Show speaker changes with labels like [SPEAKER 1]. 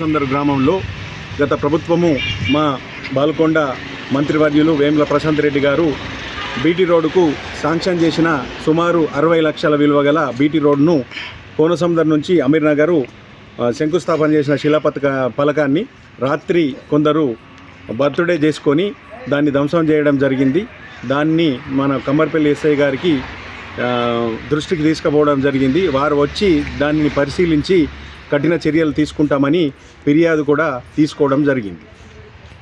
[SPEAKER 1] కోనసముద్ర గ్రామంలో గత ప్రభుత్వము మా బాల్కొండ మంత్రివర్యులు వేముల ప్రశాంత్ రెడ్డి గారు బీటీ రోడ్డుకు శాంక్షన్ చేసిన సుమారు 60 లక్షల విలువ గల బీటీ రోడ్డును కోనసముద్ర నుంచి అమీర్ నగరు శంకుస్థాపన చేసిన ఫలకాన్ని రాత్రి కొందరు బర్త్డే చేసుకొని దాన్ని ధ్వంసం చేయడం జరిగింది. దాన్ని మన కమ్మర్పల్లి ఎస్ఐ గారికి దృష్టికి తీసుకుపోవడం జరిగింది. వారు వచ్చి దాన్ని పరిశీలించి కఠిన చర్యలు తీసుకుంటామని ఫిర్యాదు కూడా తీసుకోవడం జరిగింది.